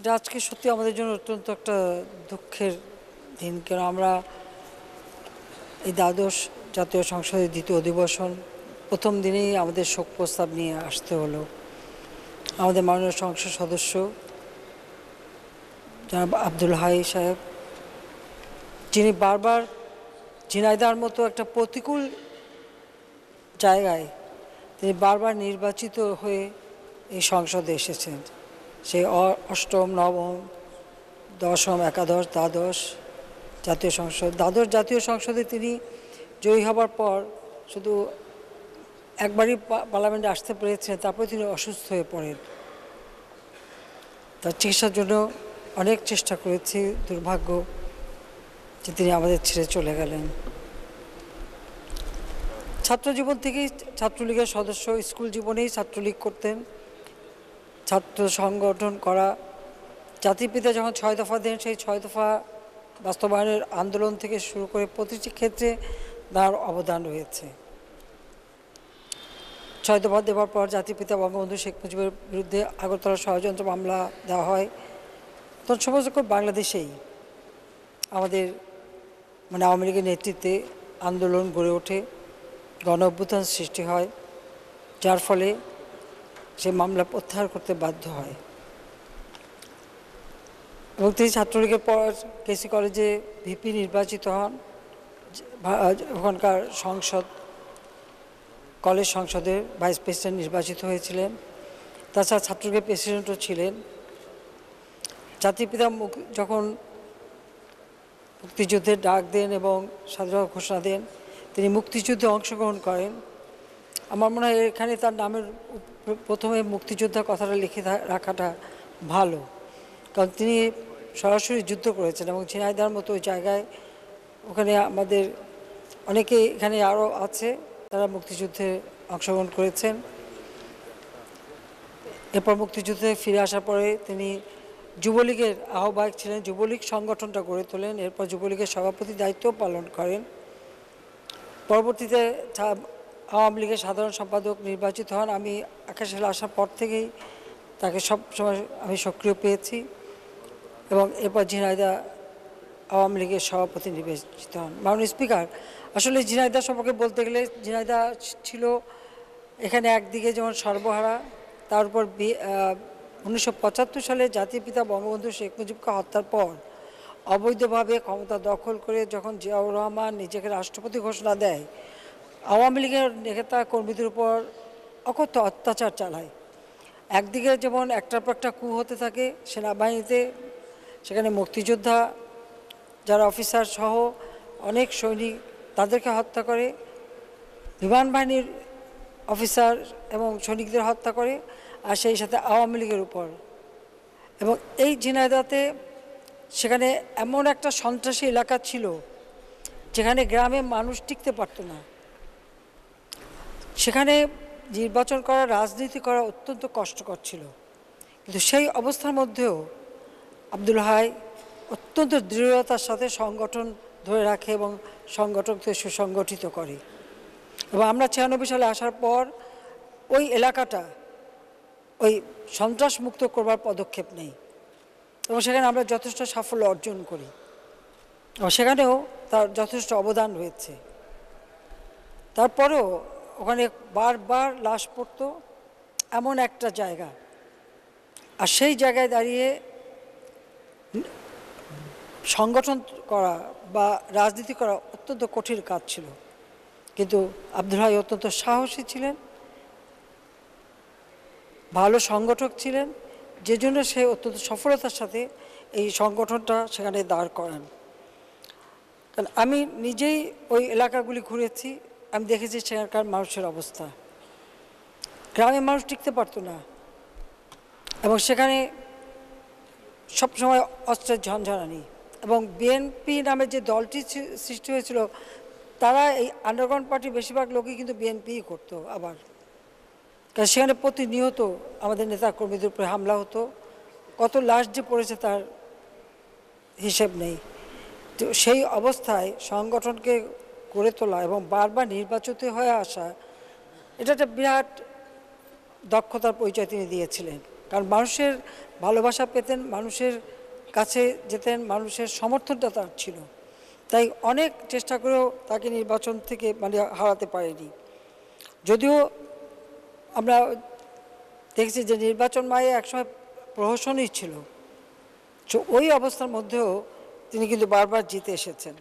এটা আজকে সত্যি আমাদের জন্য অত্যন্ত একটা দুঃখের দিন, কারণ আমরা এই দ্বাদশ জাতীয় সংসদের দ্বিতীয় অধিবেশন প্রথম দিনেই আমাদের শোক প্রস্তাব নিয়ে আসতে হলো। আমাদের মাননীয় সংসদ সদস্য জনাব আব্দুল হাই সাহেব, যিনি বারবার ঝিনাইদহের মতো একটা প্রতিকূল জায়গায় তিনি বারবার নির্বাচিত হয়ে এই সংসদে এসেছেন। সেই অষ্টম, নবম, দশম, একাদশ, দ্বাদশ জাতীয় সংসদ, দ্বাদশ জাতীয় সংসদে তিনি জয়ী হবার পর শুধু একবারই পার্লামেন্টে আসতে পেরেছেন, তারপরে তিনি অসুস্থ হয়ে পড়েন। তার চিকিৎসার জন্য অনেক চেষ্টা করেছি, দুর্ভাগ্য যে তিনি আমাদের ছেড়ে চলে গেলেন। ছাত্র জীবন থেকেই ছাত্রলীগের সদস্য, স্কুল জীবনেই ছাত্রলীগ করতেন, ছাত্র সংগঠন করা। জাতির পিতা যখন 6 দফা দেন, সেই 6 দফা বাস্তবায়নের আন্দোলন থেকে শুরু করে প্রতিটি ক্ষেত্রে তার অবদান রয়েছে। 6 দফা দেওয়ার পর জাতির পিতা বঙ্গবন্ধু শেখ মুজিবের বিরুদ্ধে আগরতলা ষড়যন্ত্র মামলা দেওয়া হয়। তখন সমস্ত বাংলাদেশেই আমাদের আওয়ামী লীগের নেতৃত্বে আন্দোলন গড়ে ওঠে, গণ অভ্যুত্থান সৃষ্টি হয়, যার ফলে সে মামলা প্রত্যাহার করতে বাধ্য হয় এবং তিনি ছাত্রলীগের পর কেসি কলেজে ভিপি নির্বাচিত হন। ওখানকার কলেজ সংসদের ভাইস প্রেসিডেন্ট নির্বাচিত হয়েছিলেন। তাছাড়া ছাত্রলীগের প্রেসিডেন্টও ছিলেন। জাতির পিতা যখন মুক্তিযুদ্ধের ডাক দেন এবং স্বাধীনতা ঘোষণা দেন, তিনি মুক্তিযুদ্ধে অংশগ্রহণ করেন। আমার মনে হয় এখানে তার নামের প্রথমে মুক্তিযোদ্ধা কথাটা লিখে রাখাটা ভালো, কারণ তিনি সরাসরি যুদ্ধ করেছেন এবং ঝিনাইদহের মতো ওই জায়গায়, ওখানে আমাদের অনেকে এখানে আরও আছে তারা মুক্তিযুদ্ধে অংশগ্রহণ করেছেন। এরপর মুক্তিযুদ্ধে ফিরে আসার পরে তিনি যুবলীগের আহ্বায়ক ছিলেন, যুবলীগ সংগঠনটা গড়ে তোলেন। এরপর যুবলীগের সভাপতি দায়িত্ব পালন করেন। পরবর্তীতে আওয়ামী লীগের সাধারণ সম্পাদক নির্বাচিত হন। আমি আকাশে আসার পর থেকেই তাকে সব সময় আমি সক্রিয় পেয়েছি এবং এরপর ঝিনাইদহ আওয়ামী লীগের সভাপতি নির্বাচিত হন। মাননীয় স্পিকার, আসলে ঝিনাইদহ সম্পর্কে বলতে গেলে ঝিনাইদহ ছিল এখানে একদিকে যেমন সর্বহারা, তার উপর 1975 সালে জাতির পিতা বঙ্গবন্ধু শেখ মুজিবকে হত্যার পর অবৈধভাবে ক্ষমতা দখল করে যখন জিয়াউর রহমান নিজেকে রাষ্ট্রপতি ঘোষণা দেয়, আওয়ামী লীগের নেতা কর্মীদের উপর অকথ্য অত্যাচার চালায়। একদিকে যেমন একটার পর একটা কু হতে থাকে সেনাবাহিনীতে, সেখানে মুক্তিযোদ্ধা যারা অফিসার সহ অনেক সৈনিক তাদেরকে হত্যা করে, বিমান বাহিনীর অফিসার এবং সৈনিকদের হত্যা করে, আর সেই সাথে আওয়ামী লীগের উপর। এবং এই ঝিনাইদহতে সেখানে এমন একটা সন্ত্রাসী এলাকা ছিল যেখানে গ্রামে মানুষ টিকতে পারত না। সেখানে নির্বাচন করা, রাজনীতি করা অত্যন্ত কষ্টকর ছিল। কিন্তু সেই অবস্থার মধ্যেও আব্দুল হাই অত্যন্ত দৃঢ়তার সাথে সংগঠন ধরে রাখে এবং সংগঠনকে সুসংগঠিত করে। এবং আমরা 96 সালে আসার পর ওই এলাকাটা ওই সন্ত্রাস মুক্ত করবার পদক্ষেপ নেই এবং সেখানে আমরা যথেষ্ট সাফল্য অর্জন করি এবং সেখানেও তার যথেষ্ট অবদান রয়েছে। তারপরেও ওখানে বারবার লাশ পড়তো, এমন একটা জায়গা, আর সেই জায়গায় দাঁড়িয়ে সংগঠন করা বা রাজনীতি করা অত্যন্ত কঠিন কাজ ছিল। কিন্তু আব্দুল হাই অত্যন্ত সাহসী ছিলেন, ভালো সংগঠক ছিলেন, যে জন্য সে অত্যন্ত সফলতার সাথে এই সংগঠনটা সেখানে দাঁড় করান। কারণ আমি নিজেই ওই এলাকাগুলি ঘুরেছি, আমি দেখেছি সেখানকার মানুষের অবস্থা। গ্রামের মানুষ টিকতে পারতো না এবং সেখানে সবসময় অস্ত্রের ঝনঝনানি। এবং বিএনপি নামে যে দলটি সৃষ্টি হয়েছিল, তারা এই আন্ডারগ্রাউন্ড পার্টির বেশিরভাগ লোকই কিন্তু বিএনপিই করতো। আবার কারণ সেখানে প্রতিনিয়ত আমাদের নেতা কর্মীদের উপরে হামলা হতো, কত লাশ যে পড়েছে তার হিসেব নেই। তো সেই অবস্থায় সংগঠনকে গড়ে তোলা এবং বারবার নির্বাচিত হয়ে আসা, এটা একটা বিরাট দক্ষতার পরিচয় তিনি দিয়েছিলেন। কারণ মানুষের ভালোবাসা পেতেন, মানুষের কাছে যেতেন, মানুষের সমর্থনটা তার ছিল। তাই অনেক চেষ্টা করেও তাকে নির্বাচন থেকে মানে হারাতে পারেনি। যদিও আমরা দেখছি যে নির্বাচন মায়ে একসময় প্রহসনই ছিল, ওই অবস্থার মধ্যেও তিনি কিন্তু বারবার জিতে এসেছেন।